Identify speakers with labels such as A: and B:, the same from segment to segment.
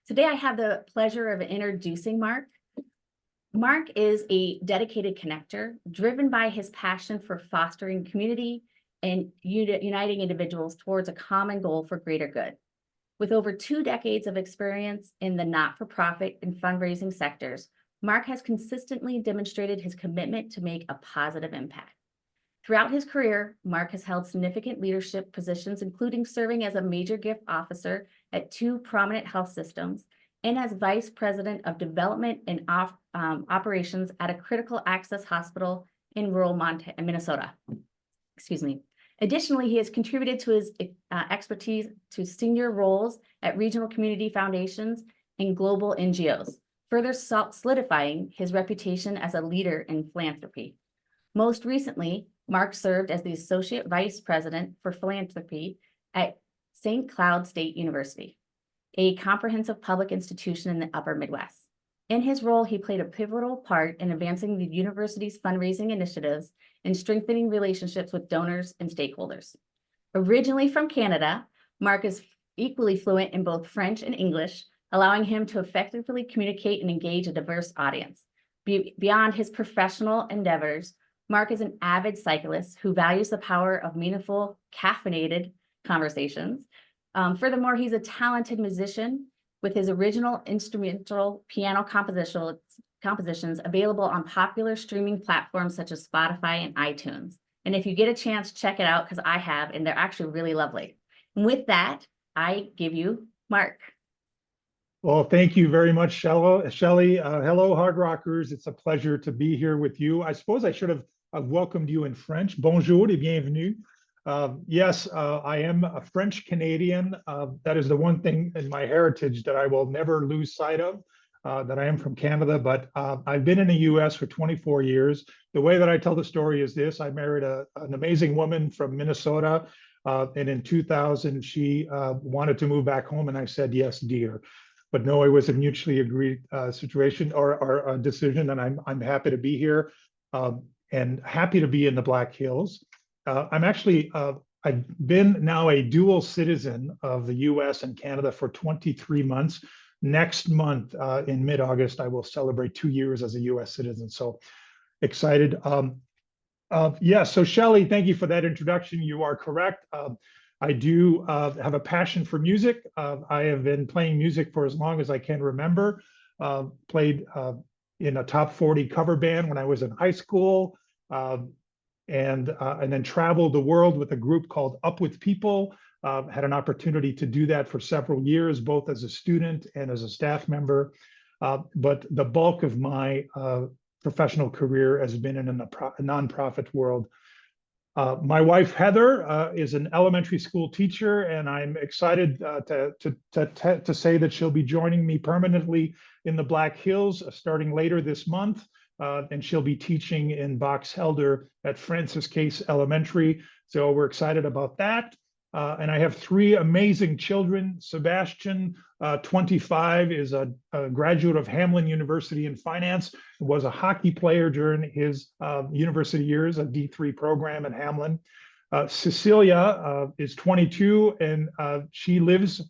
A: Today, I have the pleasure of introducing Marc. Marc is a dedicated connector, driven by his passion for fostering community and uniting individuals towards a common goal for greater good. With over 2 decades of experience in the not-for-profit and fundraising sectors, Marc has consistently demonstrated his commitment to make a positive impact. Throughout his career, Marc has held significant leadership positions, including serving as a major gift officer at 2 prominent health systems and as Vice President of Development and Operations at a critical access hospital in rural Minnesota. Excuse me. Additionally, he has contributed to his expertise to senior roles at regional community foundations and global NGOs, further solidifying his reputation as a leader in philanthropy. Most recently, Marc served as the Associate Vice President for Philanthropy at St. Cloud State University, a comprehensive public institution in the Upper Midwest. In his role, he played a pivotal part in advancing the university's fundraising initiatives and strengthening relationships with donors and stakeholders. Originally from Canada, Marc is equally fluent in both French and English, allowing him to effectively communicate and engage a diverse audience. Beyond his professional endeavors, Marc is an avid cyclist who values the power of meaningful, caffeinated conversations. Furthermore, he's a talented musician with his original instrumental piano compositions available on popular streaming platforms such as Spotify and iTunes. And if you get a chance, check it out, because I have, and they're actually really lovely. And with that, I give you Marc.
B: Well, thank you very much, Shelley. Hello, Hard Rockers. It's a pleasure to be here with you. I suppose I should have welcomed you in French. Bonjour et bienvenue. Yes, I am a French Canadian. That is the one thing in my heritage that I will never lose sight of, that I am from Canada, but I've been in the US for 24 years. The way that I tell the story is this: I married an amazing woman from Minnesota, and in 2000, she wanted to move back home, and I said, yes, dear. But no, it was a mutually agreed situation or a decision, and I'm happy to be here and happy to be in the Black Hills. I've been now a dual citizen of the US and Canada for 23 months. Next month, in mid-August, I will celebrate 2 years as a US citizen. So excited. Yeah, so Shelley, thank you for that introduction. You are correct. I do have a passion for music. I have been playing music for as long as I can remember. Played in a top 40 cover band when I was in high school. And then traveled the world with a group called Up With People. Had an opportunity to do that for several years, both as a student and as a staff member. But the bulk of my professional career has been in a nonprofit world. My wife, Heather, is an elementary school teacher, and I'm excited to say that she'll be joining me permanently in the Black Hills starting later this month. And she'll be teaching in Box Elder at Francis Case Elementary. So we're excited about that. And I have 3 amazing children. Sebastian, 25, is a graduate of Hamline University in finance, was a hockey player during his university years, a D3 program at Hamline. Cecilia is 22, and she lives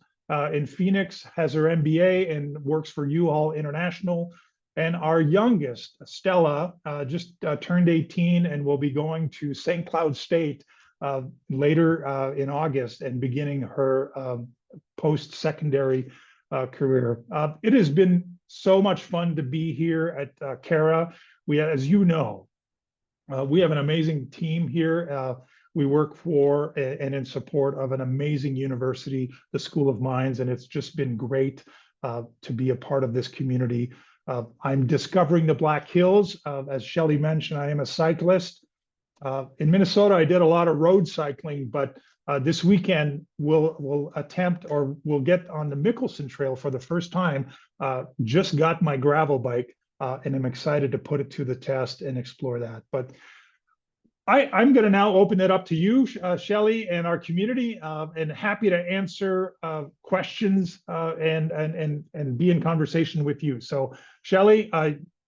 B: in Phoenix, has her MBA, and works for U-Haul International. And our youngest, Stella, just turned 18 and will be going to St. Cloud State later in August and beginning her post-secondary career. It has been so much fun to be here at CARA. As you know, we have an amazing team here. We work for and in support of an amazing university, the School of Mines, and it's just been great to be a part of this community. I'm discovering the Black Hills. As Shelley mentioned, I am a cyclist. In Minnesota, I did a lot of road cycling, but this weekend we'll attempt, or we'll get on the Mickelson Trail for the first time. Just got my gravel bike, and I'm excited to put it to the test and explore that. But I'm going to now open it up to you, Shelley, and our community, and happy to answer questions and be in conversation with you. So, Shelley,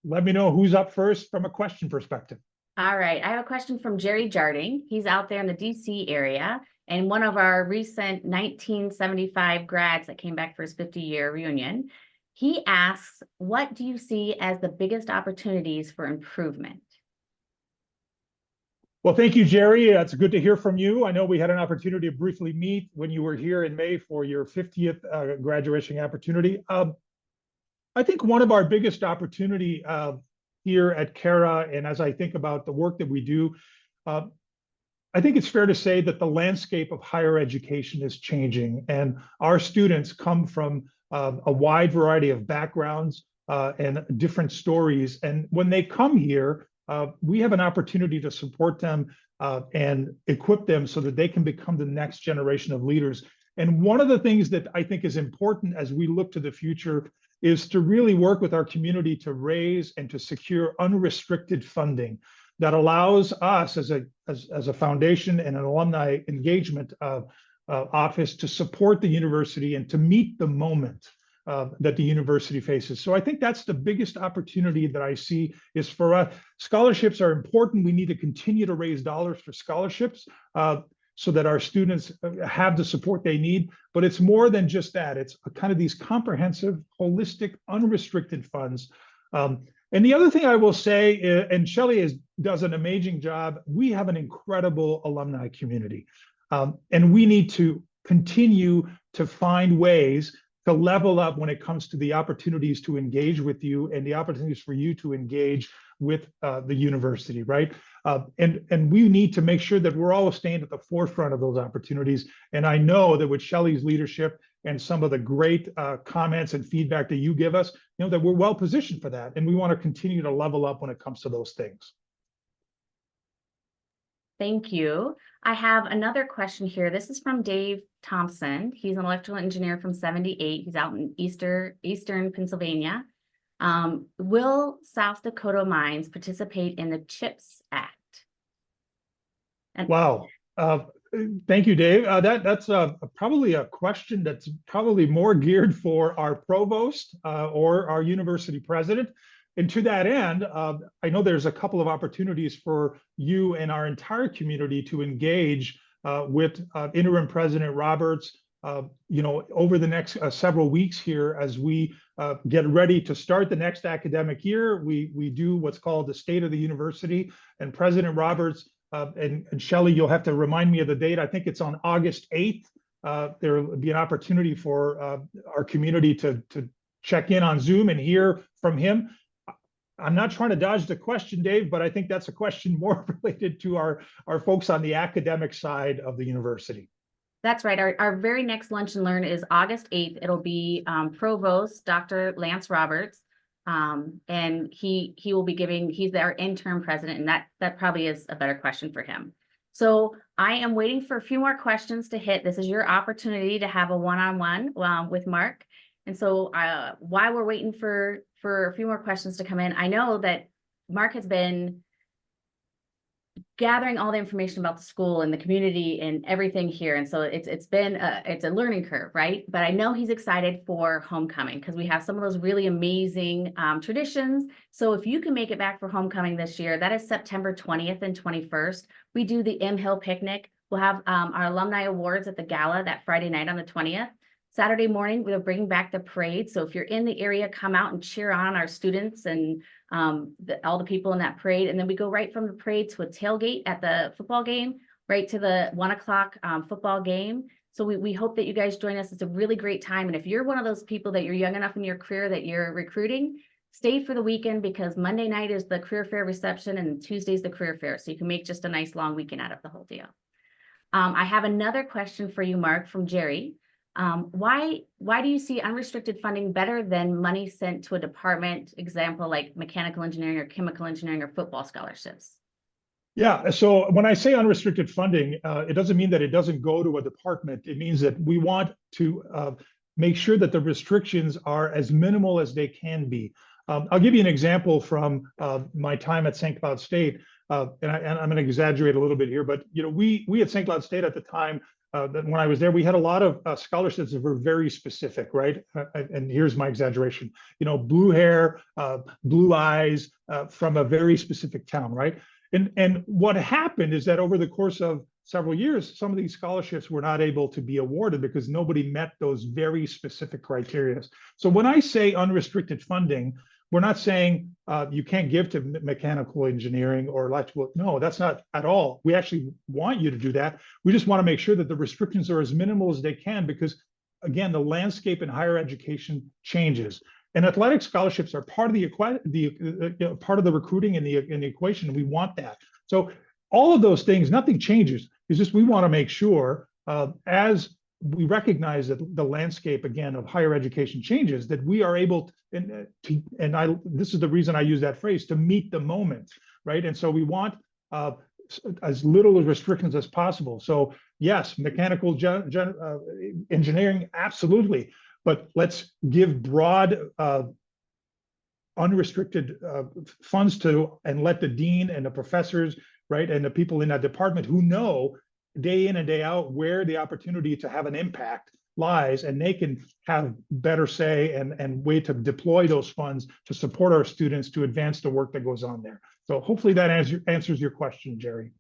B: let me know who's up first from a question perspective.
A: All right, I have a question from Jerry Jarding. He's out there in the DC area, And one of our recent 1975 grads that came back for his 50-year reunion, he asks, what do you see as the biggest opportunities for improvement?
B: Well, thank you, Jerry. It's good to hear from you. I know we had an opportunity to briefly meet when you were here in May for your 50th graduation opportunity. I think one of our biggest opportunity here at CARA, and as I think about the work that we do, I think it's fair to say that the landscape of higher education is changing, and our students come from a wide variety of backgrounds and different stories. And when they come here, we have an opportunity to support them and equip them so that they can become the next generation of leaders. And one of the things that I think is important as we look to the future is to really work with our community to raise and to secure unrestricted funding that allows us as a foundation and an alumni engagement office to support the university and to meet the moment that the university faces. So I think that's the biggest opportunity that I see is for us. Scholarships are important. We need to continue to raise dollars for scholarships so that our students have the support they need. But it's more than just that. It's kind of these comprehensive, holistic, unrestricted funds. And the other thing I will say, and Shelley does an amazing job, we have an incredible alumni community. And we need to continue to find ways to level up when it comes to the opportunities to engage with you and the opportunities for you to engage with the university, right? And we need to make sure that we're always staying at the forefront of those opportunities. And I know that with Shelley's leadership and some of the great comments and feedback that you give us, that we're well positioned for that. And we want to continue to level up when it comes to those things.
A: Thank you. I have another question here. This is from Dave Thompson. He's an electrical engineer from 78. He's out in Eastern Pennsylvania. Will South Dakota Mines participate in the CHIPS Act?
B: Wow. Thank you, Dave. That's probably a question that's probably more geared for our provost or our university president. And to that end, I know there's a couple of opportunities for you and our entire community to engage with Interim President Roberts, over the next several weeks here as we get ready to start the next academic year. We do what's called the State of the University, and President Roberts and Shelley, you'll have to remind me of the date. I think it's on August 8th. There will be an opportunity for our community to check in on Zoom and hear from him. I'm not trying to dodge the question, Dave, but I think that's a question more related to our folks on the academic side of the university.
A: That's right. Our very next Lunch and Learn is August 8th. It'll be Provost Dr. Lance Roberts. And he will be he's our interim president, and that probably is a better question for him. So I am waiting for a few more questions to hit. This is your opportunity to have a one-on-one with Marc. And so while we're waiting for a few more questions to come in, I know that Marc has been gathering all the information about the school and the community and everything here. And so it's a learning curve, right? But I know he's excited for homecoming because we have some of those really amazing traditions. So if you can make it back for homecoming this year, that is September 20th and 21st. We do the M Hill picnic. We'll have our alumni awards at the gala that Friday night on the 20th. Saturday morning, we'll bring back the parade. So if you're in the area, come out and cheer on our students and all the people in that parade. And then we go right from the parade to a tailgate at the football game, right to the 1 o'clock football game. So we hope that you guys join us. It's a really great time. And if you're one of those people that you're young enough in your career that you're recruiting, stay for the weekend because Monday night is the career fair reception and Tuesday's the career fair. So you can make just a nice long weekend out of the whole deal. I have another question for you, Marc, from Jerry. Why do you see unrestricted funding better than money sent to a department, example, like mechanical engineering or chemical engineering or football scholarships?
B: Yeah, so when I say unrestricted funding, it doesn't mean that it doesn't go to a department. It means that we want to make sure that the restrictions are as minimal as they can be. I'll give you an example from my time at St. Cloud State, and I'm going to exaggerate a little bit here, but we at St. Cloud State at the time, when I was there, we had a lot of scholarships that were very specific, right? And here's my blue hair, blue eyes, from a very specific town, right? And what happened is that over the course of several years, some of these scholarships were not able to be awarded because nobody met those very specific criteria. So when I say unrestricted funding, we're not saying you can't give to mechanical engineering or electrical. No, that's not at all. We actually want you to do that. We just want to make sure that the restrictions are as minimal as they can because, again, the landscape in higher education changes. And athletic scholarships are part of part of the recruiting in the equation. We want that. So all of those things, nothing changes. It's just we want to make sure as we recognize that the landscape again of higher education changes, that we are able to, this is the reason I use that phrase, to meet the moment, right? And so we want as little restrictions as possible. So yes, mechanical engineering, absolutely, but let's give broad unrestricted funds to, and let the dean and the professors, right, and the people in that department who know day in and day out where the opportunity to have an impact lies, and they can have better say and way to deploy those funds to support our students to advance the work that goes on there. So hopefully that answers your question, Jerry.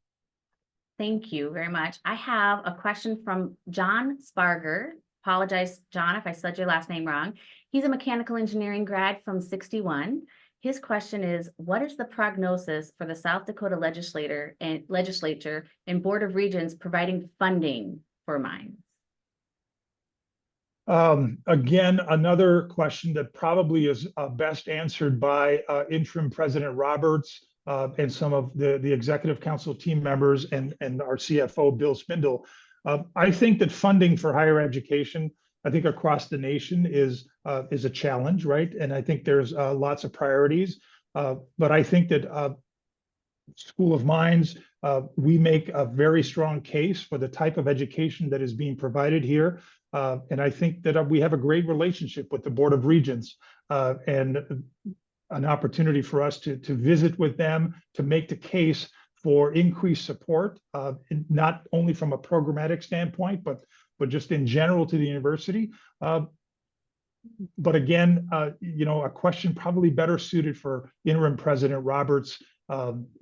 A: Thank you very much. I have a question from John Sparger. Apologize, John, if I said your last name wrong. He's a mechanical engineering grad from 61. His question is, what is the prognosis for the South Dakota legislature and Board of Regents providing funding for mines?
B: Again, another question that probably is best answered by Interim President Roberts and some of the Executive Council team members and our CFO, Bill Spindle. I think that funding for higher education, I think across the nation is a challenge, right? And I think there's lots of priorities, but I think that School of Mines, we make a very strong case for the type of education that is being provided here. And I think that we have a great relationship with the Board of Regents and an opportunity for us to visit with them to make the case for increased support, not only from a programmatic standpoint, but just in general to the university. But again, a question probably better suited for Interim President Roberts.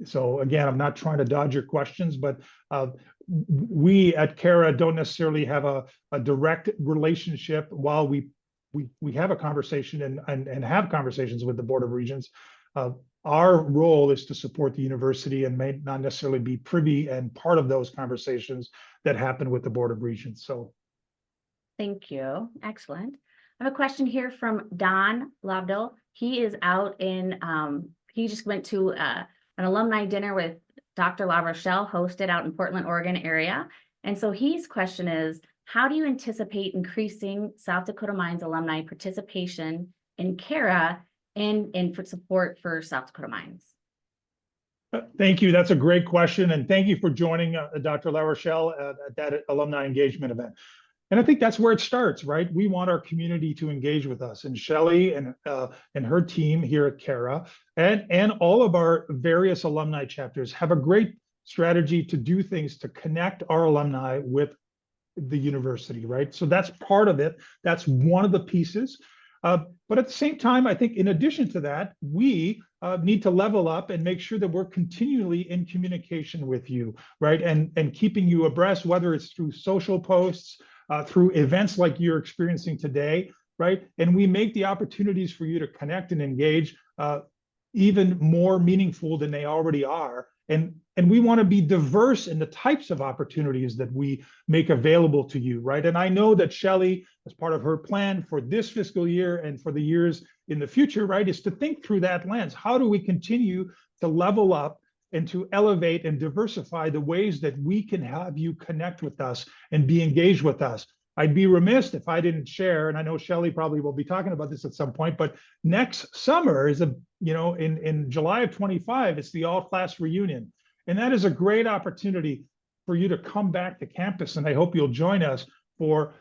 B: So again, I'm not trying to dodge your questions, but we at CARA don't necessarily have a direct relationship while we have a conversation and have conversations with the Board of Regents. Our role is to support the university and may not necessarily be privy and part of those conversations that happen with the Board of Regents. So,
A: thank you. Excellent. I have a question here from Don Lobdell. He is out in, he just went to an alumni dinner with Dr. La Rochelle, hosted out in Portland, Oregon area. And so his question is, how do you anticipate increasing South Dakota Mines alumni participation in CARA and for support for South Dakota Mines?
B: Thank you. That's a great question. And thank you for joining Dr. La Rochelle at that alumni engagement event. And I think that's where it starts, right? We want our community to engage with us, and Shelley and her team here at CARA and all of our various alumni chapters have a great strategy to do things to connect our alumni with the university, right? So that's part of it. That's one of the pieces. But at the same time, I think in addition to that, we need to level up and make sure that we're continually in communication with you, right? And keeping you abreast, whether it's through social posts, through events like you're experiencing today, right? And we make the opportunities for you to connect and engage even more meaningful than they already are. And we want to be diverse in the types of opportunities that we make available to you, right? And I know that Shelley, as part of her plan for this fiscal year and for the years in the future, right, is to think through that lens. How do we continue to level up and to elevate and diversify the ways that we can have you connect with us and be engaged with us? I'd be remiss if I didn't share, and I know Shelley probably will be talking about this at some point, but next summer is in July of 25, it's the all-class reunion. And that is a great opportunity for you to come back to campus. And I hope you'll join us for,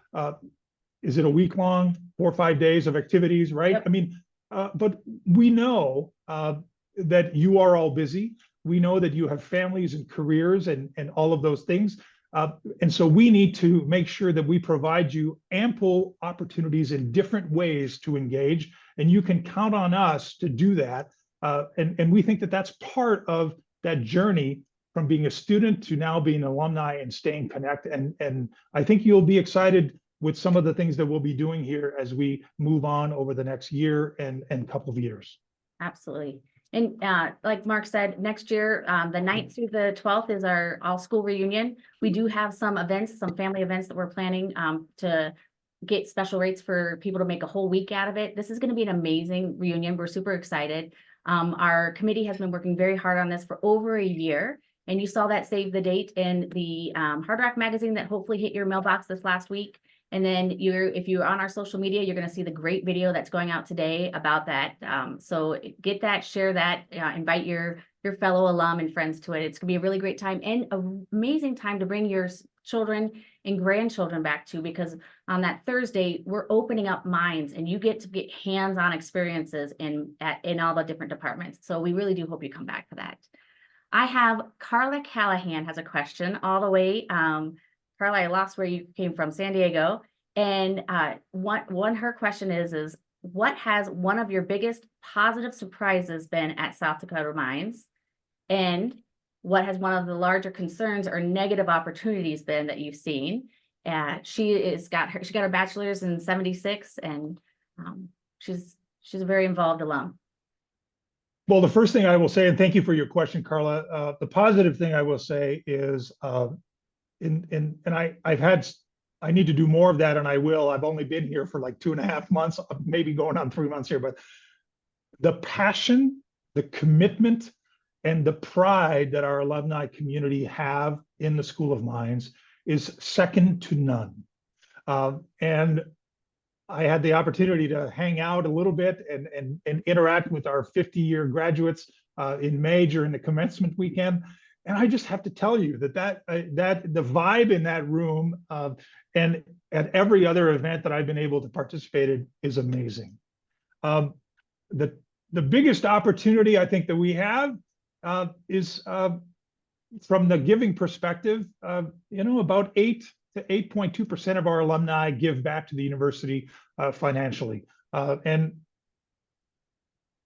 B: is it a week long, 4 or 5 days of activities, right? Yep. I mean, but we know that you are all busy. We know that you have families and careers and all of those things. And so we need to make sure that we provide you ample opportunities in different ways to engage, and you can count on us to do that. And we think that that's part of that journey from being a student to now being an alumni and staying connected. And I think you'll be excited with some of the things that we'll be doing here as we move on over the next year and couple of years.
A: Absolutely. And like Mark said, next year, the 9th through the 12th is our all-school reunion. We do have some events, some family events that we're planning to get special rates for people to make a whole week out of it. This is going to be an amazing reunion. We're super excited. Our committee has been working very hard on this for over a year. And you saw that save the date in the Hard Rock magazine that hopefully hit your mailbox this last week. And then if you're on our social media, you're going to see the great video that's going out today about that. So get that, share that, invite your fellow alum and friends to it. It's going to be a really great time and an amazing time to bring your children and grandchildren back to, because on that Thursday, we're opening up minds and you get to get hands-on experiences in all the different departments. So we really do hope you come back for that. I have Carla Callahan has a question all the way. Carla, I lost where you came from, San Diego. And her question is what has one of your biggest positive surprises been at South Dakota Mines? And what has one of the larger concerns or negative opportunities been that you've seen? She got her bachelor's in '76, and she's a very involved alum.
B: Well, the first thing I will say, and thank you for your question, Carla. The positive thing I will say is, I need to do more of that, and I will. I've only been here for like 2.5 months, maybe going on 3 months here, but the passion, the commitment, and the pride that our alumni community have in the School of Mines is second to none. And I had the opportunity to hang out a little bit and interact with our 50-year graduates in May during the commencement weekend. And I just have to tell you that the vibe in that room and at every other event that I've been able to participate in is amazing. The biggest opportunity I think that we have is from the giving perspective. About 8 to 8.2% of our alumni give back to the university financially, and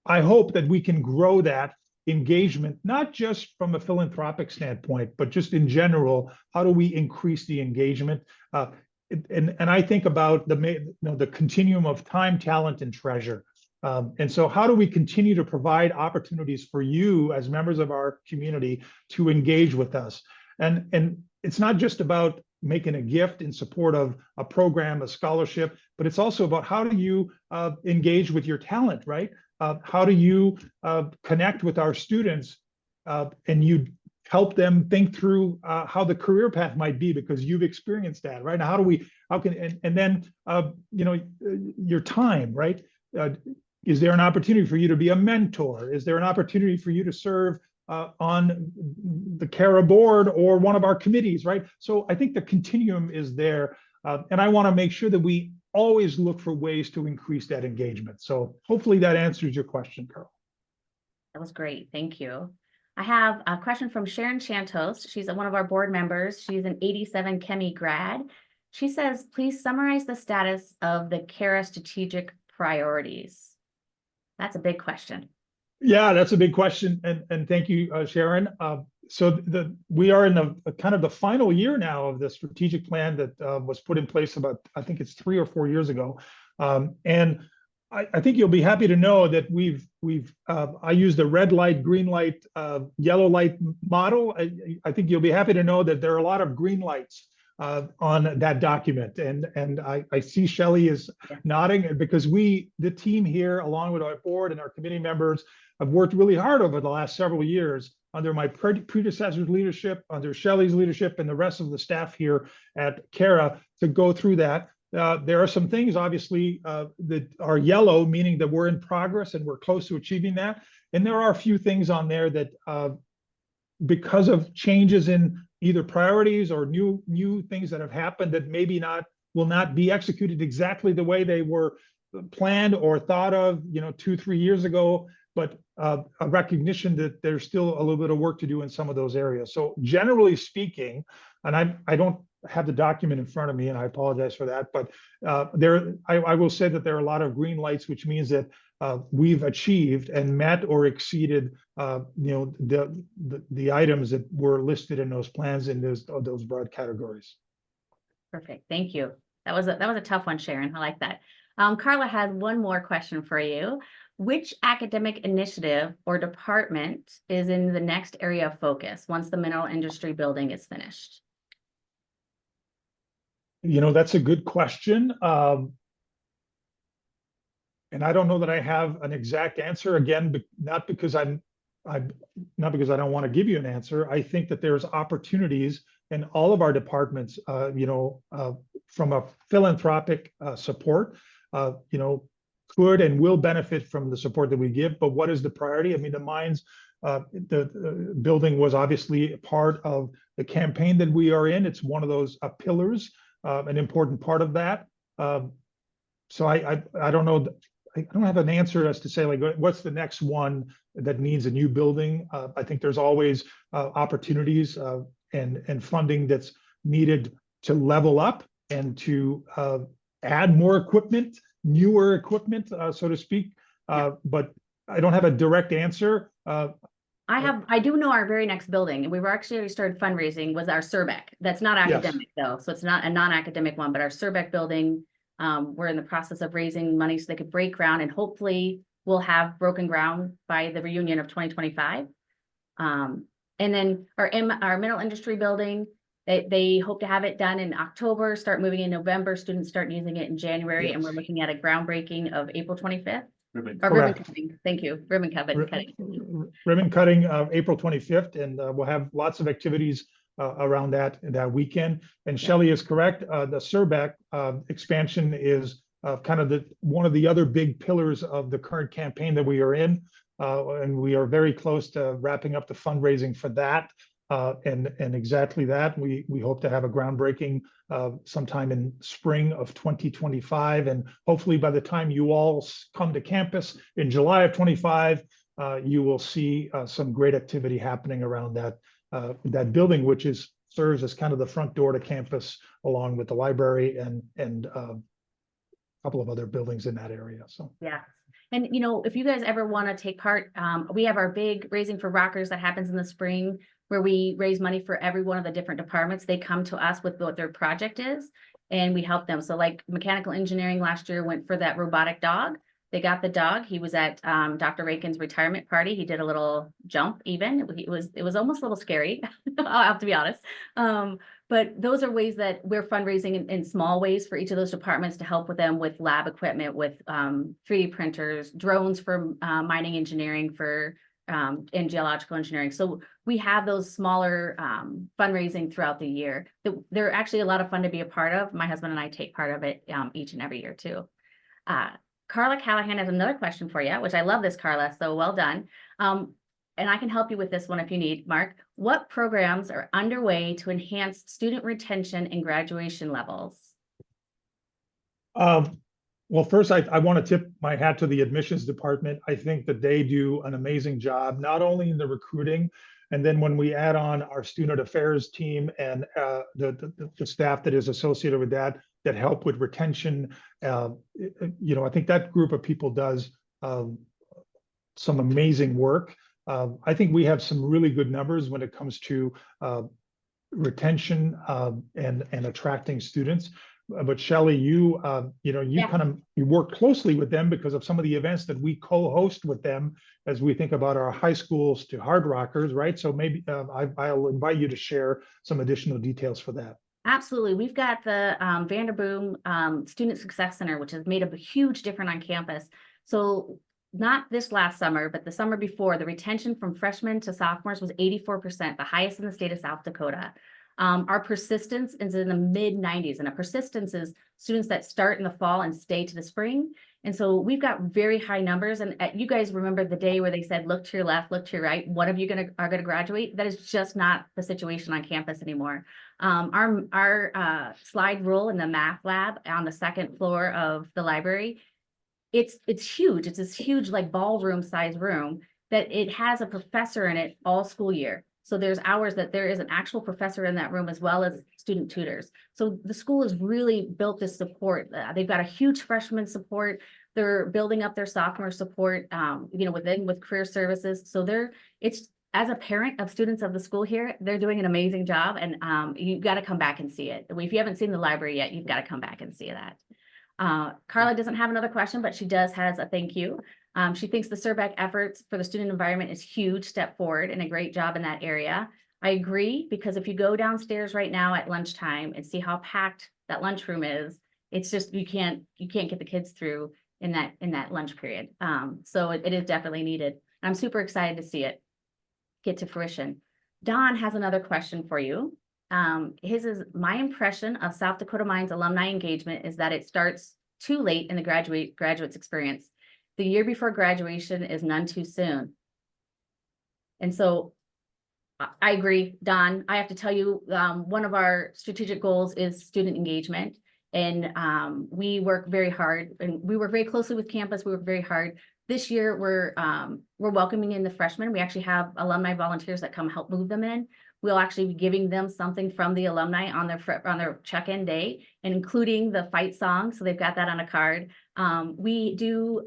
B: I hope that we can grow that engagement, not just from a philanthropic standpoint, but just in general. How do we increase the engagement? And I think about the continuum of time, talent, and treasure. And so how do we continue to provide opportunities for you as members of our community to engage with us? And it's not just about making a gift in support of a program, a scholarship, but it's also about how do you engage with your talent, right? How do you connect with our students and you help them think through how the career path might be, because you've experienced that, right? Now, and then your time, right? Is there an opportunity for you to be a mentor? Is there an opportunity for you to serve on the CARA board or one of our committees, right? So I think the continuum is there. And I want to make sure that we always look for ways to increase that engagement. So hopefully that answers your question, Carl.
A: That was great. Thank you. I have a question from Sharon Chantos. She's one of our board members. She's an '87 Chemie grad. She says, please summarize the status of the CARA strategic priorities. That's a big question.
B: Yeah, that's a big question. And thank you, Sharon. So we are in the kind of the final year now of the strategic plan that was put in place about, I think it's 3 or 4 years ago. And I think you'll be happy to know that I use the red light, green light, yellow light model. I think you'll be happy to know that there are a lot of green lights on that document. And I see Shelley is nodding, because the team here, along with our board and our committee members, have worked really hard over the last several years under my predecessor's leadership, under Shelley's leadership, and the rest of the staff here at CARA to go through that. There are some things, obviously, that are yellow, meaning that we're in progress and we're close to achieving that. And there are a few things on there that, because of changes in either priorities or new things that have happened that maybe will not be executed exactly the way they were planned or thought of, 2-3 years ago, but a recognition that there's still a little bit of work to do in some of those areas. So generally speaking, and I don't have the document in front of me, and I apologize for that. But I will say that there are a lot of green lights, which means that we've achieved and met or exceeded, the items that were listed in those plans in those broad categories.
A: Perfect. Thank you. That was a tough one, Sharon. I like that. Carla has one more question for you. Which academic initiative or department is in the next area of focus once the mineral industry building is finished?
B: That's a good question. And I don't know that I have an exact answer. Again, not because I'm not because I don't want to give you an answer. I think that there's opportunities in all of our departments, from a philanthropic support, could and will benefit from the support that we give. But what is the priority? I mean, the mines, the building was obviously a part of the campaign that we are in. It's one of those pillars, an important part of that. So I don't know. I don't have an answer as to say, like, what's the next one that needs a new building. I think there's always opportunities and funding that's needed to level up and to add more equipment, newer equipment, so to speak. But I don't have a direct answer.
A: I do know our very next building, and we've actually already started fundraising, was our Surbec. That's not academic though. So it's not a non-academic one, but our Surbec building, we're in the process of raising money so they could break ground, and hopefully we'll have broken ground by the reunion of 2025. And then our mineral industry building, they hope to have it done in October, start moving in November, students start using it in January, and we're looking at a groundbreaking of April 25th. Ribbon cutting. Thank you. Ribbon cutting.
B: Ribbon cutting April 25th, and we'll have lots of activities around that weekend. And Shelley is correct. The Surbec expansion is kind of one of the other big pillars of the current campaign that we are in, and we are very close to wrapping up the fundraising for that. And exactly that. We hope to have a groundbreaking sometime in spring of 2025, and hopefully by the time you all come to campus in July of 25, you will see some great activity happening around that building, which serves as kind of the front door to campus, along with the library and a couple of other buildings in that area. So
A: yeah. And if you guys ever want to take part, we have our big Raising for Rockers that happens in the spring, where we raise money for every one of the different departments. They come to us with what their project is, and we help them. So like mechanical engineering last year went for that robotic dog. They got the dog. He was at Dr. Rakin's retirement party. He did a little jump even. It was almost a little scary, I'll have to be honest. But those are ways that we're fundraising in small ways for each of those departments to help with them with lab equipment, with 3D printers, drones for mining engineering, and geological engineering. So we have those smaller fundraising throughout the year. They're actually a lot of fun to be a part of. My husband and I take part of it each and every year too. Carla Callahan has another question for you, which I love this, Carla, so well done. And I can help you with this one if you need, Mark. What programs are underway to enhance student retention and graduation levels?
B: Well, first, I want to tip my hat to the admissions department. I think that they do an amazing job, not only in the recruiting, and then when we add on our student affairs team and the staff that is associated with that help with retention. I think that group of people does some amazing work. I think we have some really good numbers when it comes to retention and attracting students. But Shelley, you work closely with them because of some of the events that we co-host with them as we think about our high schools to Hard Rockers, right? So maybe I'll invite you to share some additional details for that.
A: Absolutely. We've got the Vanderboom Student Success Center, which has made a huge difference on campus. So not this last summer, but the summer before, the retention from freshmen to sophomores was 84%, the highest in the state of South Dakota. Our persistence is in the mid-90s, and a persistence is students that start in the fall and stay to the spring. And so we've got very high numbers. And you guys remember the day where they said, look to your left, look to your right, one of you are going to graduate? That is just not the situation on campus anymore. Our slide rule in the math lab on the second floor of the library, it's huge. It's this huge, like, ballroom size room that it has a professor in it all school year. So there's hours that there is an actual professor in that room as well as student tutors. So the school has really built this support. They've got a huge freshman support. They're building up their sophomore support, with career services. So it's as a parent of students of the school here, they're doing an amazing job, and you've got to come back and see it. If you haven't seen the library yet, you've got to come back and see that. Carla doesn't have another question, but she has a thank you. She thinks the SERBAC efforts for the student environment is huge step forward and a great job in that area. I agree, because if you go downstairs right now at lunchtime and see how packed that lunchroom is, it's just, you can't get the kids through in that lunch period. So it is definitely needed. I'm super excited to see it get to fruition. Don has another question for you. His is, my impression of South Dakota Mines alumni engagement is that it starts too late in the graduate's experience. The year before graduation is none too soon. And so I agree, Don. I have to tell you, one of our strategic goals is student engagement. And we work very hard, and we work very closely with campus. We work very hard. This year, we're welcoming in the freshmen. We actually have alumni volunteers that come help move them in. We'll actually be giving them something from the alumni on their check-in day, and including the fight song. So they've got that on a card. We do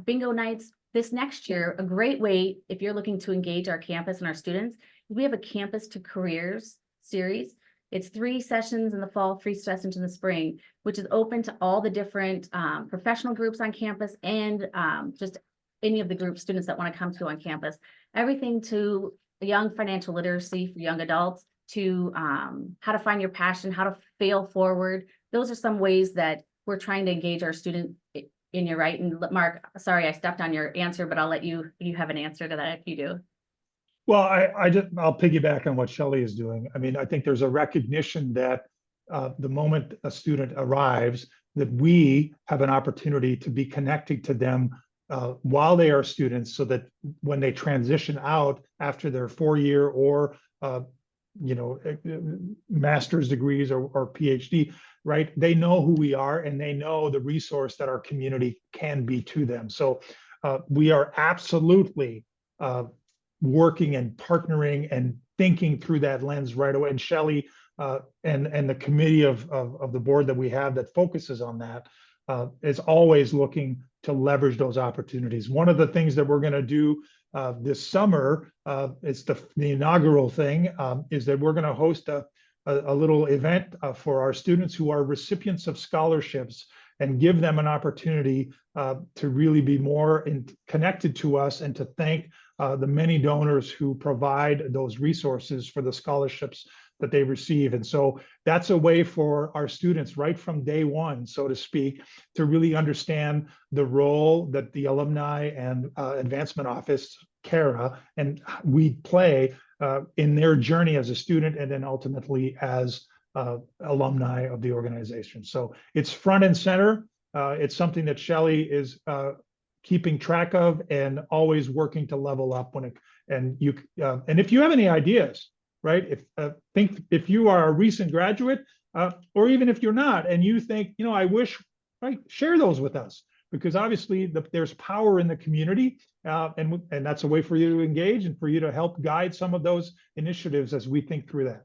A: bingo nights this next year. A great way, if you're looking to engage our campus and our students, we have a Campus to Careers series. It's 3 sessions in the fall, 3 sessions in the spring, which is open to all the different professional groups on campus, and just any of the group students that want to come to on campus. Everything to young financial literacy for young adults, to how to find your passion, how to fail forward. Those are some ways that we're trying to engage our students in your right. And Mark, sorry, I stepped on your answer, but I'll let you have an answer to that if you do.
B: Well, I'll piggyback on what Shelley is doing. I mean, I think there's a recognition that the moment a student arrives, that we have an opportunity to be connecting to them while they are students, so that when they transition out after their 4-year or master's degrees or PhD, right? They know who we are, and they know the resource that our community can be to them. So we are absolutely working and partnering and thinking through that lens right away. And Shelley and the committee of the board that we have that focuses on that is always looking to leverage those opportunities. One of the things that we're going to do this summer, it's the inaugural thing, is that we're going to host a little event for our students who are recipients of scholarships, and give them an opportunity to really be more connected to us, and to thank the many donors who provide those resources for the scholarships that they receive. And so that's a way for our students right from day one, so to speak, to really understand the role that the Alumni and Advancement Office, CARA, and we play in their journey as a student, and then ultimately as alumni of the organization. So it's front and center. It's something that Shelley is keeping track of, and always working to level up and if you have any ideas, right? If you are a recent graduate, or even if you're not, and you think, I wish, right, share those with us, because obviously there's power in the community, and that's a way for you to engage and for you to help guide some of those initiatives as we think through that.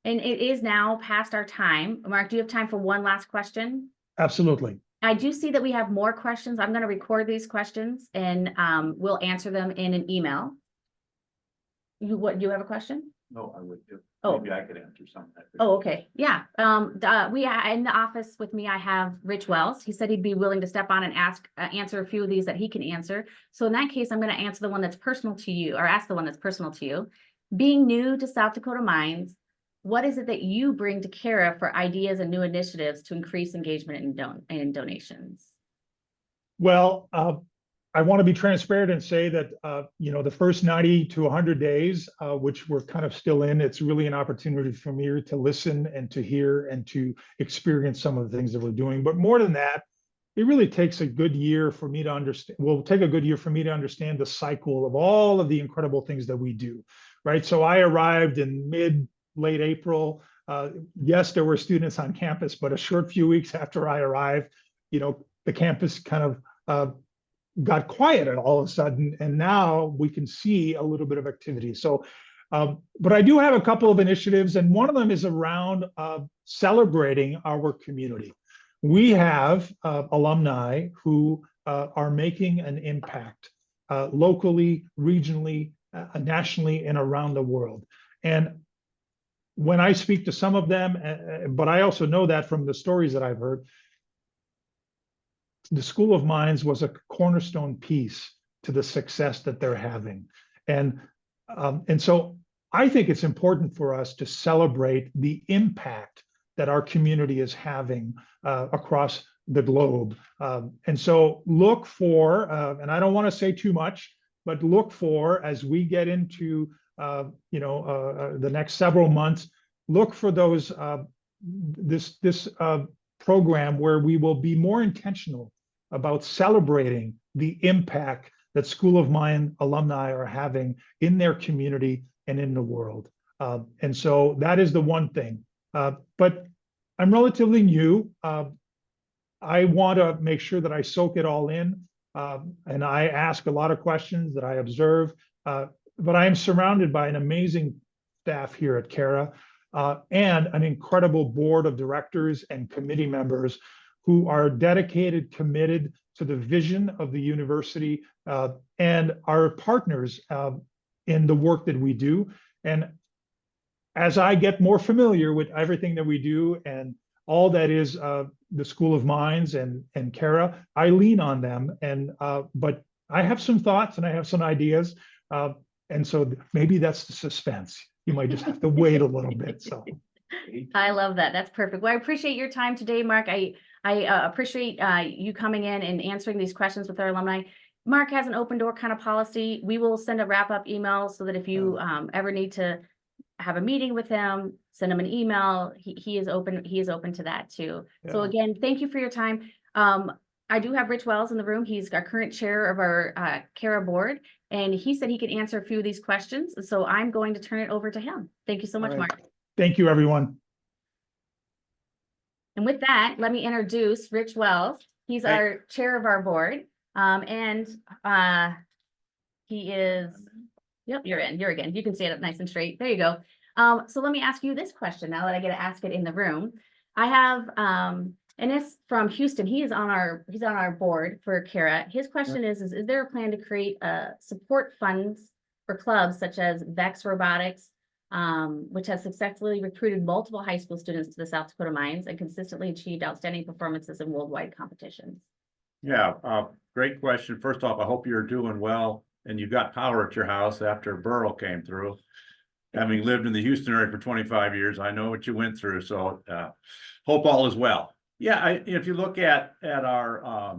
A: And it is now past our time. Mark, do you have time for one last question?
B: Absolutely.
A: I do see that we have more questions. I'm going to record these questions, and we'll answer them in an email. You have a question?
C: No, I would do.
A: Oh.
C: Maybe I could answer something.
A: Oh, okay. Yeah. We in the office with me, I have Rich Wells. He said he'd be willing to step on and answer a few of these that he can answer. So in that case, I'm going to answer the one that's personal to you, or ask the one that's personal to you. Being new to South Dakota Mines, what is it that you bring to CARA for ideas and new initiatives to increase engagement and donations?
B: Well, I want to be transparent and say that, the first 90 to 100 days, which we're kind of still in, it's really an opportunity for me to listen and to hear and to experience some of the things that we're doing. But more than that, it really takes a good year for me to understand. Will take a good year for me to understand the cycle of all of the incredible things that we do, right? So I arrived in late April. Yes, there were students on campus, but a short few weeks after I arrived, the campus kind of got quiet all of a sudden, and now we can see a little bit of activity. So But I do have a couple of initiatives, and one of them is around celebrating our community. We have alumni who are making an impact locally, regionally, nationally, and around the world. And when I speak to some of them, but I also know that from the stories that I've heard, the School of Mines was a cornerstone piece to the success that they're having. And so I think it's important for us to celebrate the impact that our community is having across the globe. And so look for, and I don't want to say too much, but look for, as we get into the next several months, look for those this program where we will be more intentional about celebrating the impact that School of Mine alumni are having in their community and in the world. And so that is the one thing. But I'm relatively new. I want to make sure that I soak it all in. And I ask a lot of questions that I observe. But I am surrounded by an amazing staff here at CARA and an incredible board of directors and committee members who are dedicated, committed to the vision of the university and are partners in the work that we do. And as I get more familiar with everything that we do and all that is the School of Mines and CARA, I lean on them. And but I have some thoughts and I have some ideas. And so maybe that's the suspense. You might just have to wait a little bit. So
A: I love that. That's perfect. Well, I appreciate your time today, Mark. I appreciate you coming in and answering these questions with our alumni. Mark has an open door kind of policy. We will send a wrap-up email so that if you ever need to have a meeting with him, send him an email. He is open. He is open to that too. Yeah. So again, thank you for your time. I do have Rich Wells in the room. He's our current chair of our CARA board, and he said he could answer a few of these questions. So I'm going to turn it over to him. Thank you so much, Mark.
B: Thank you, everyone.
A: And with that, let me introduce Rich Wells. He's our chair of our board. And he is, yep, you're again. You can stand up nice and straight. There you go. So let me ask you this question now that I get to ask it in the room. I have Ennis from Houston. He's on our board for CARA. His question is there a plan to create support funds for clubs such as VEX Robotics, which has successfully recruited multiple high school students to the South Dakota mines and consistently achieved outstanding performances in worldwide competitions?
C: Yeah, great question. First off, I hope you're doing well and you've got power at your house after Burl came through. Having lived in the Houston area for 25 years, I know what you went through. So hope all is well. Yeah, if you look at our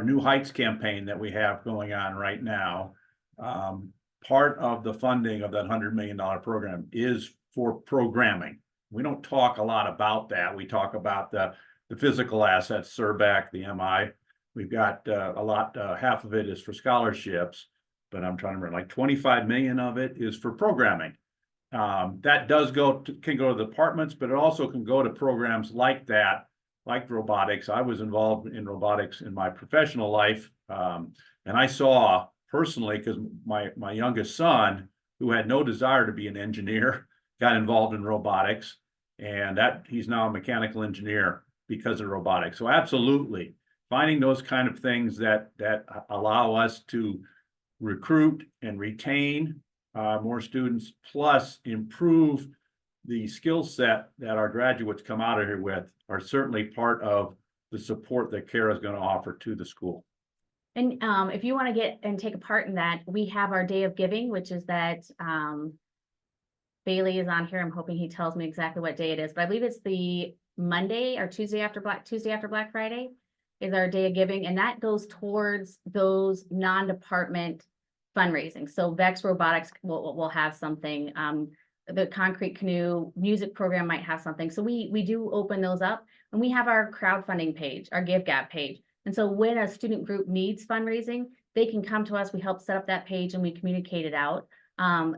C: New Heights campaign that we have going on right now, part of the funding of that $100 million program is for programming. We don't talk a lot about that. We talk about the physical assets, SERBAC, the MI. We've got a lot, half of it is for scholarships, but I'm trying to remember, like 25 million of it is for programming. That does can go to the departments, but it also can go to programs like that, like robotics. I was involved in robotics in my professional life, and I saw personally, because my youngest son, who had no desire to be an engineer, got involved in robotics, and he's now a mechanical engineer because of robotics. So absolutely, finding those kind of things that allow us to recruit and retain more students, plus improve the skill set that our graduates come out of here with, are certainly part of the support that CARA is going to offer to the school.
A: And if you want to get and take a part in that, we have our Day of Giving, which is that Bailey is on here. I'm hoping he tells me exactly what day it is, but I believe it's the Monday or Tuesday after Black Friday is our Day of Giving, and that goes towards those non-department fundraising. So VEX Robotics will have something. The Concrete Canoe music program might have something. So we do open those up, and we have our crowdfunding page, our GiveGap page. And so when a student group needs fundraising, they can come to us. We help set up that page and we communicate it out.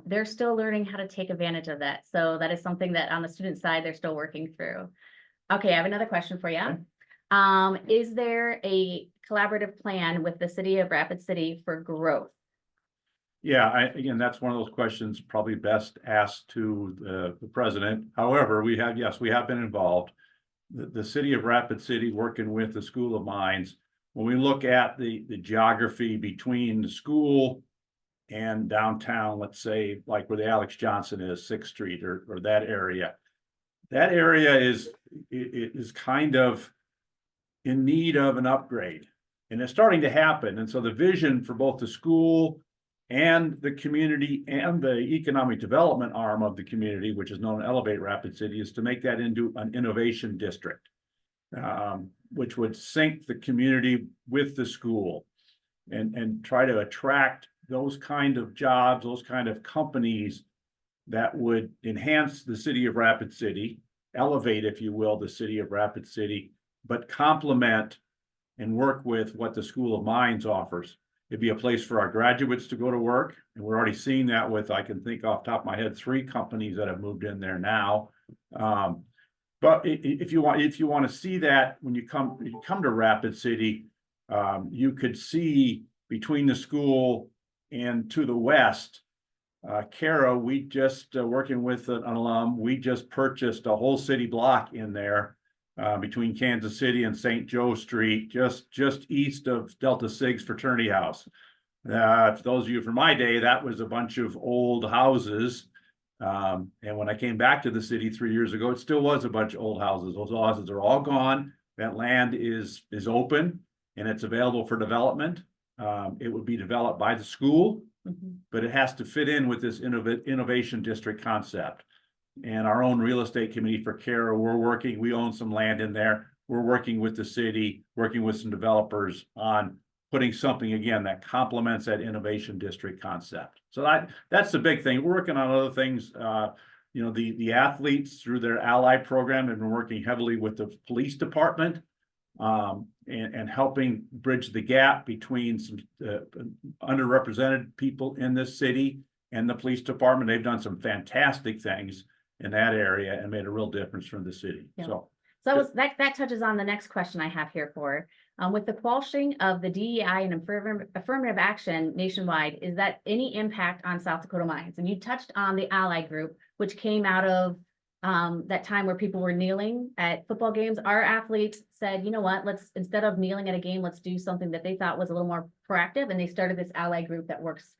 A: They're still learning how to take advantage of that. So that is something that on the student side, they're still working through. Okay, I have another question for you. Is there a collaborative plan with the city of Rapid City for growth?
C: Again, that's one of those questions probably best asked to the president. However, yes, we have been involved. The city of Rapid City, working with the School of Mines, when we look at the geography between the school and downtown, let's say like where the Alex Johnson is, 6th Street or that area is kind of in need of an upgrade, and it's starting to happen. And so the vision for both the school and the community and the economic development arm of the community, which is known as Elevate Rapid City, is to make that into an innovation district, which would sync the community with the school and try to attract those kind of jobs, those kind of companies that would enhance the city of Rapid City, elevate, if you will, the city of Rapid City, but complement and work with what the School of Mines offers. It'd be a place for our graduates to go to work. And we're already seeing that with, I can think off the top of my head, 3 companies that have moved in there now. But if you want to see that when you come to Rapid City, you could see between the school and to the west, CARA, we just working with an alum, we just purchased a whole city block in there between Kansas City and St. Joe Street, just east of Delta Sig's fraternity house. For those of you from my day, that was a bunch of old houses. And when I came back to the city 3 years ago, it still was a bunch of old houses. Those houses are all gone. That land is open and it's available for development. It would be developed by the school, but it has to fit in with this innovation district concept. And our own real estate committee for CARA, we own some land in there. We're working with the city, working with some developers on putting something, again, that complements that innovation district concept. So that's the big thing. We're working on other things. The athletes through their Ally program have been working heavily with the police department and helping bridge the gap between some underrepresented people in this city and the police department. They've done some fantastic things in that area and made a real difference for the city.
A: Yeah.
C: So
A: that touches on the next question I have here for. With the quashing of the DEI and affirmative action nationwide, is that any impact on South Dakota Mines? And you touched on the Ally group, which came out of that time where people were kneeling at football games. Our athletes said, you know what, instead of kneeling at a game, let's do something that they thought was a little more proactive. And they started this Ally group that works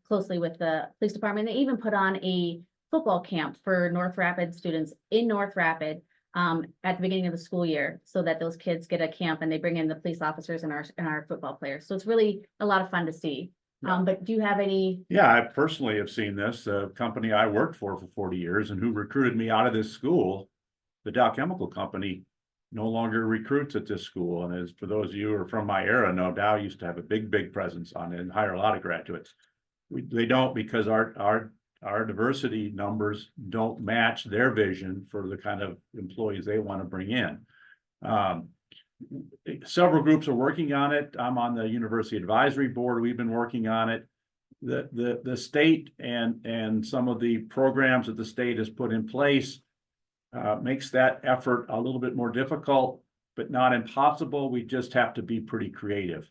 A: closely with the police department. They even put on a football camp for North Rapid students in North Rapid at the beginning of the school year, so that those kids get a camp and they bring in the police officers and our football players. So it's really a lot of fun to see. But do you have any? Yeah,
C: I personally have seen this. The company I worked for 40 years and who recruited me out of this school, the Dow Chemical Company, no longer recruits at this school. And as for those of you who are from my era, know Dow used to have a big presence on it and hire a lot of graduates. They don't, because our diversity numbers don't match their vision for the kind of employees they want to bring in. Several groups are working on it. I'm on the University Advisory Board. We've been working on it. The state and some of the programs that the state has put in place makes that effort a little bit more difficult, but not impossible. We just have to be pretty creative.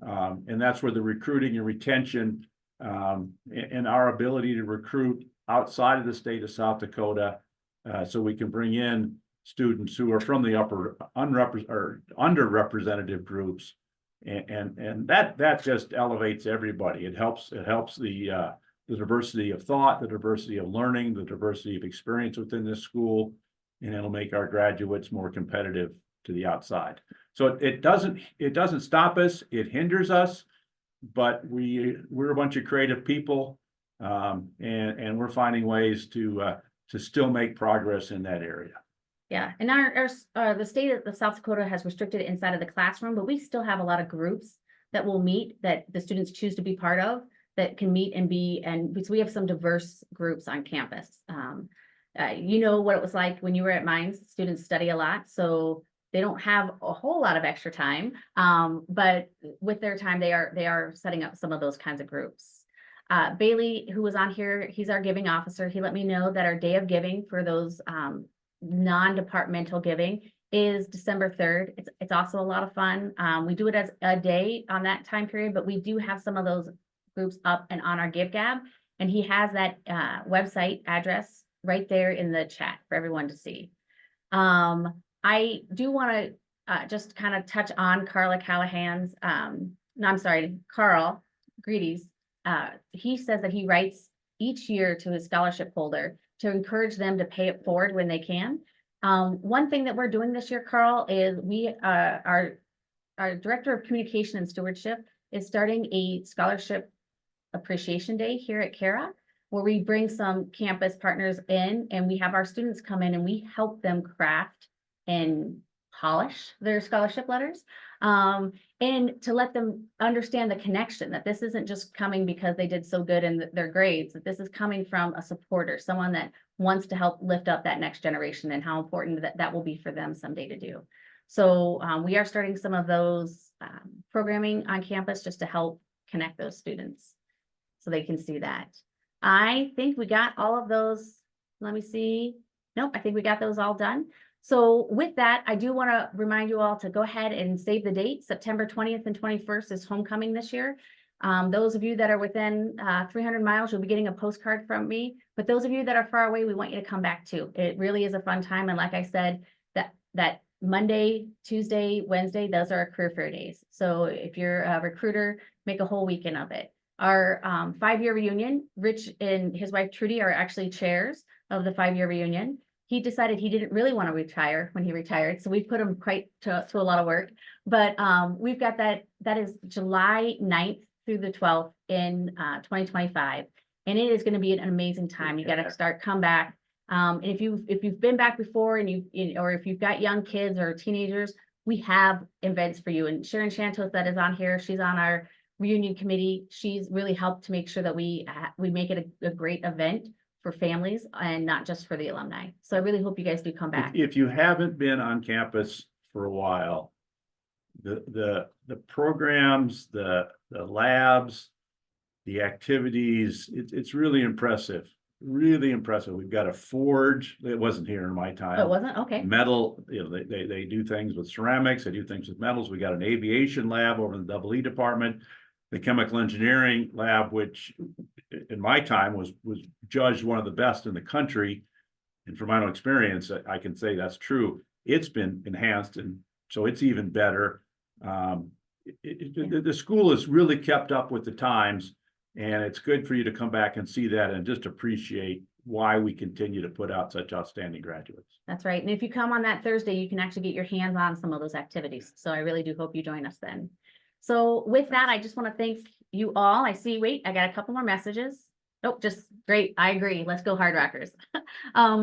C: And that's where the recruiting and retention and our ability to recruit outside of the state of South Dakota, so we can bring in students who are from the underrepresented groups, and that just elevates everybody. It helps the diversity of thought, the diversity of learning, the diversity of experience within this school, and it'll make our graduates more competitive to the outside. So it doesn't stop us, it hinders us. But we're a bunch of creative people, and we're finding ways to still make progress in that area.
A: Yeah, and the state of South Dakota has restricted it inside of the classroom, but we still have a lot of groups that will meet, that the students choose to be part of, that can meet and so we have some diverse groups on campus. You know what it was like when you were at Mines. Students study a lot, so they don't have a whole lot of extra time, but with their time, they are setting up some of those kinds of groups. Bailey, who was on here, he's our giving officer. He let me know that our day of giving for those non-departmental giving is December 3rd. It's also a lot of fun. We do it as a day on that time period, but we do have some of those groups up and on our GiveGab. And he has that website address right there in the chat for everyone to see. I do want to just kind of touch on Carla Callahan's, no, I'm sorry, Carl Greedy's. He says that he writes each year to his scholarship holder to encourage them to pay it forward when they can. One thing that we're doing this year, Carl, is our Director of Communication and Stewardship is starting a scholarship appreciation day here at CARA, where we bring some campus partners in and we have our students come in and we help them craft and polish their scholarship letters. And to let them understand the connection, that this isn't just coming because they did so good in their grades, that this is coming from a supporter, someone that wants to help lift up that next generation, and how important that will be for them someday to do. So we are starting some of those programming on campus just to help connect those students so they can see that. I think we got all of those. Let me see. Nope, I think we got those all done. So with that, I do want to remind you all to go ahead and save the date. September 20th and 21st is homecoming this year. Those of you that are within 300 miles, you'll be getting a postcard from me. But those of you that are far away, we want you to come back too. It really is a fun time. And like I said, that Monday, Tuesday, Wednesday, those are our career fair days. So if you're a recruiter, make a whole weekend of it. Our 5-year reunion, Rich and his wife Trudy are actually chairs of the 5-year reunion. He decided he didn't really want to retire when he retired, so we put him quite to a lot of work. But we've got that is July 9th through the 12th in 2025, and it is going to be an amazing time. You got to come back. And if you've been back before and or if you've got young kids or teenagers, we have events for you. And Sharon Shantos that is on here, she's on our reunion committee. She's really helped to make sure that we make it a great event for families and not just for the alumni. So I really hope you guys do come back.
C: If you haven't been on campus for a while, the programs, the labs, the activities, it's really impressive. Really impressive. We've got a forge. It wasn't here in my time.
A: Oh, it wasn't? Okay.
C: Metal, they do things with ceramics, they do things with metals. We got an aviation lab over in the EE department. The chemical engineering lab, which in my time was judged one of the best in the country. And from my own experience, I can say that's true. It's been enhanced, and so it's even better. The school has really kept up with the times, and it's good for you to come back and see that and just appreciate why we continue to put out such outstanding graduates.
A: That's right. And if you come on that Thursday, you can actually get your hands on some of those activities. So I really do hope you join us then. So with that, I just want to thank you all. I see, wait, I got a couple more messages. Nope, just great. I agree. Let's go Hard Rockers.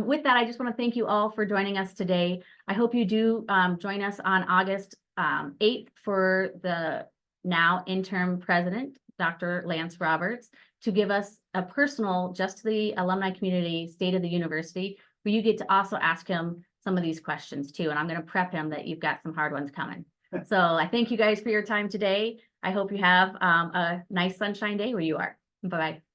A: With that, I just want to thank you all for joining us today. I hope you do join us on August 8th for the now interim president, Dr. Lance Roberts, to give us a personal, just to the alumni community, state of the university, where you get to also ask him some of these questions too. And I'm going to prep him that you've got some hard ones coming. So I thank you guys for your time today. I hope you have a nice sunshine day where you are. Bye-bye.